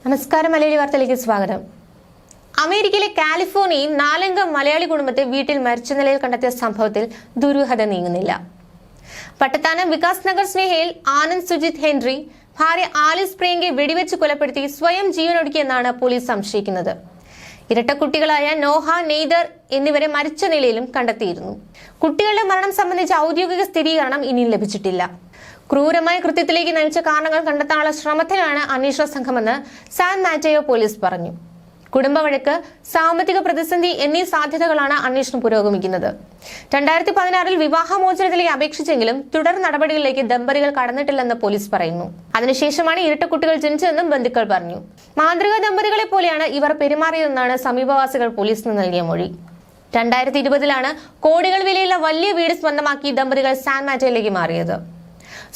നമസ്കാരം, മലയാളി വാർത്തയിലേക്ക് സ്വാഗതം. അമേരിക്കയിലെ കാലിഫോർണിയയിൽ 4-അംഗ മലയാളി കുടുംബത്തെ വീട്ടിൽ മരിച്ച നിലയിൽ കണ്ടെത്തിയ സംഭവത്തിൽ ദുരൂഹത നീങ്ങുന്നില്ല. പട്ടത്താനം വികാസ് നഗർ സ്നേഹയിൽ ആനന്ദ് സുജിത് ഹെൻറി ഭാര്യ ആലിസ് പ്രിയങ്കയെ വെടിവെച്ച് കൊലപ്പെടുത്തി സ്വയം ജീവനൊടുക്കിയെന്നാണ് പോലീസ് സംശയിക്കുന്നത്. ഇരട്ട കുട്ടികളായ നോഹ, നെയ്തർ എന്നിവരെ മരിച്ച നിലയിലും കണ്ടെത്തിയിരുന്നു. കുട്ടികളുടെ മരണം സംബന്ധിച്ച ഔദ്യോഗിക സ്ഥിരീകരണം ഇനിയും ലഭിച്ചിട്ടില്ല. ക്രൂരമായ കൃത്യത്തിലേക്ക് നയിച്ച കാരണങ്ങൾ കണ്ടെത്താനുള്ള ശ്രമത്തിലാണ് അന്വേഷണ സംഘമെന്ന് സാൻ മാറ്റയോ പോലീസ് പറഞ്ഞു. കുടുംബ വഴക്ക്, സാമ്പത്തിക പ്രതിസന്ധി എന്നീ സാധ്യതകളാണ് അന്വേഷണം പുരോഗമിക്കുന്നത്. 2016 വിവാഹമോചനത്തിലേക്ക് അപേക്ഷിച്ചെങ്കിലും തുടർ നടപടികളിലേക്ക് ദമ്പതികൾ കടന്നിട്ടില്ലെന്ന് പോലീസ് പറയുന്നു. അതിനുശേഷമാണ് ഇരട്ട കുട്ടികൾ ജനിച്ചതെന്നും ബന്ധുക്കൾ പറഞ്ഞു. മാതൃകാ ദമ്പതികളെ പോലെയാണ് ഇവർ പെരുമാറിയതെന്നാണ് സമീപവാസികൾ പോലീസിന് നൽകിയ മൊഴി. 2020 കോടികൾ വിലയുള്ള വലിയ വീട് സ്വന്തമാക്കി ദമ്പതികൾ സാൻ മാറ്റോയിലേക്ക് മാറിയത്.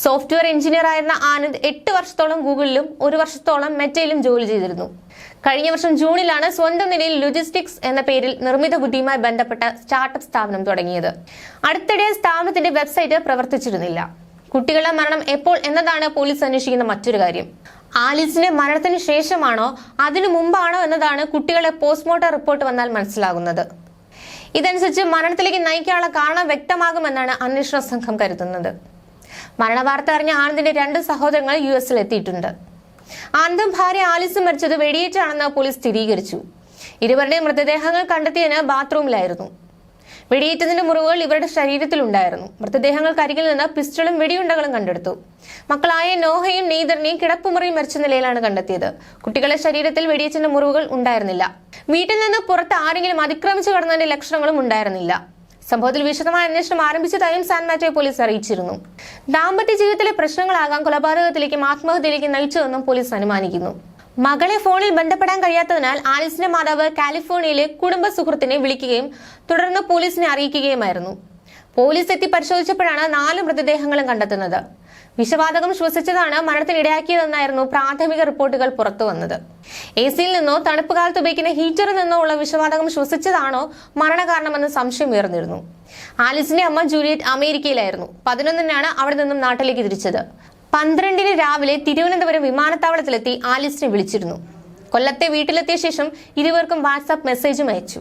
സോഫ്റ്റ്വെയർ എഞ്ചിനീയർ ആയിരുന്ന ആനന്ദ് 8 വർഷത്തോളം ഗൂഗിളിലും 1 വർഷത്തോളം മെറ്റയിലും ജോലി ചെയ്തിരുന്നു. കഴിഞ്ഞ വർഷം ജൂണിലാണ് സ്വന്തം നിലയിൽ ലോജിസ്റ്റിക്സ് എന്ന പേരിൽ നിർമ്മിത ബുദ്ധിയുമായി ബന്ധപ്പെട്ട സ്റ്റാർട്ടപ്പ് സ്ഥാപനം തുടങ്ങിയത്. അടുത്തിടെ സ്ഥാപനത്തിന്റെ വെബ്സൈറ്റ് പ്രവർത്തിച്ചിരുന്നില്ല. കുട്ടികളുടെ മരണം എപ്പോൾ എന്നതാണ് പോലീസ് അന്വേഷിക്കുന്ന മറ്റൊരു കാര്യം. ആലിസിന്റെ മരണത്തിന് ശേഷമാണോ അതിനു മുമ്പാണോ എന്നതാണ് കുട്ടികളുടെ പോസ്റ്റ്മോർട്ടം റിപ്പോർട്ട് വന്നാൽ മനസ്സിലാകുന്നത്. ഇതനുസരിച്ച് മരണത്തിലേക്ക് നയിക്കാനുള്ള കാരണം വ്യക്തമാകുമെന്നാണ് അന്വേഷണ സംഘം കരുതുന്നത്. മരണവാർത്ത അറിഞ്ഞ ആനന്ദിന്റെ 2 സഹോദരങ്ങൾ US-ൽ എത്തിയിട്ടുണ്ട്. ആനന്ദും ഭാര്യ ആലിസും മരിച്ചത് വെടിയേറ്റാണെന്ന് പോലീസ് സ്ഥിരീകരിച്ചു. ഇരുവരുടെയും മൃതദേഹങ്ങൾ കണ്ടെത്തിയതിന് ബാത്റൂമിലായിരുന്നു. വെടിയേറ്റതിന്റെ മുറിവുകൾ ഇവരുടെ ശരീരത്തിലുണ്ടായിരുന്നു. മൃതദേഹങ്ങൾക്കരികിൽ നിന്ന് പിസ്റ്റളും വെടിയുണ്ടകളും കണ്ടെടുത്തു. മക്കളായ നോഹയും നെയ്തറിനെയും കിടപ്പുമുറിയിൽ മരിച്ച നിലയിലാണ് കണ്ടെത്തിയത്. കുട്ടികളുടെ ശരീരത്തിൽ വെടിയേറ്റിന്റെ മുറിവുകൾ ഉണ്ടായിരുന്നില്ല. വീട്ടിൽ നിന്ന് പുറത്ത് ആരെങ്കിലും അതിക്രമിച്ചു കടന്നതിന്റെ ലക്ഷണങ്ങളും ഉണ്ടായിരുന്നില്ല. സംഭവത്തിൽ വിശദമായ അന്വേഷണം ആരംഭിച്ചതായും സാൻ മാറ്റയോ പോലീസ് അറിയിച്ചിരുന്നു. ദാമ്പത്യ ജീവിതത്തിലെ പ്രശ്നങ്ങളാകാം കൊലപാതകത്തിലേക്കും ആത്മഹത്യയിലേക്കും നയിച്ചതെന്നും പോലീസ് അനുമാനിക്കുന്നു. മകളെ ഫോണിൽ ബന്ധപ്പെടാൻ കഴിയാത്തതിനാൽ ആലിസിന്റെ മാതാവ് കാലിഫോർണിയയിലെ കുടുംബ സുഹൃത്തിനെ വിളിക്കുകയും തുടർന്ന് പോലീസിനെ അറിയിക്കുകയുമായിരുന്നു. പോലീസ് എത്തി പരിശോധിച്ചപ്പോഴാണ് 4 മൃതദേഹങ്ങളും കണ്ടെത്തുന്നത്. വിഷവാതകം ശ്വസിച്ചതാണ് മരണത്തിനിടയാക്കിയതെന്നായിരുന്നു പ്രാഥമിക റിപ്പോർട്ടുകൾ പുറത്തുവന്നത്. AC-യിൽ നിന്നോ തണുപ്പ് കാലത്ത് ഉപയോഗിക്കുന്ന ഹീറ്ററിൽ നിന്നോ ഉള്ള വിഷവാതകം ശ്വസിച്ചതാണോ മരണകാരണമെന്ന് സംശയം ഉയർന്നിരുന്നു. ആലിസിന്റെ അമ്മ ജൂലിയറ്റ് അമേരിക്കയിലായിരുന്നു. 11-നാണ് അവിടെ നിന്നും നാട്ടിലേക്ക് തിരിച്ചത്. 12-ന് രാവിലെ തിരുവനന്തപുരം വിമാനത്താവളത്തിലെത്തി ആലിസിനെ വിളിച്ചിരുന്നു. കൊല്ലത്തെ വീട്ടിലെത്തിയ ശേഷം ഇരുവർക്കും വാട്സാപ്പ് മെസ്സേജും അയച്ചു.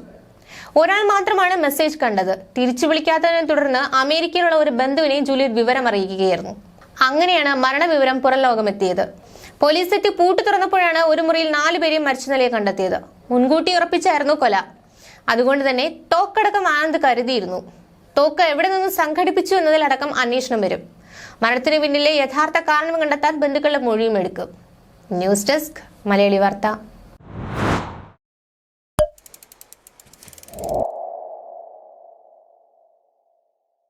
ഒരാൾ മാത്രമാണ് മെസ്സേജ് കണ്ടത്. തിരിച്ചു വിളിക്കാത്തതിനെ തുടർന്ന് അമേരിക്കയിലുള്ള ഒരു ബന്ധുവിനെ ജൂലിയറ്റ് വിവരം അറിയിക്കുകയായിരുന്നു. അങ്ങനെയാണ് മരണവിവരം പുറം ലോകമെത്തിയത്. പോലീസ് എത്തി പൂട്ട് തുറന്നപ്പോഴാണ് ഒരു മുറിയിൽ 4 പേരെയും മരിച്ച നിലയെ കണ്ടെത്തിയത്. മുൻകൂട്ടി ഉറപ്പിച്ചായിരുന്നു കൊല. അതുകൊണ്ട് തന്നെ തോക്കടക്കം ആനന്ദ് കരുതിയിരുന്നു. തോക്ക് എവിടെ നിന്ന് സംഘടിപ്പിച്ചു എന്നതിലടക്കം അന്വേഷണം വരും. മരണത്തിന് പിന്നിലെ യഥാർത്ഥ കാരണം കണ്ടെത്താൻ ബന്ധുക്കളുടെ മൊഴിയും എടുക്കും. ന്യൂസ് ഡെസ്ക്, മലയാളി വാർത്ത.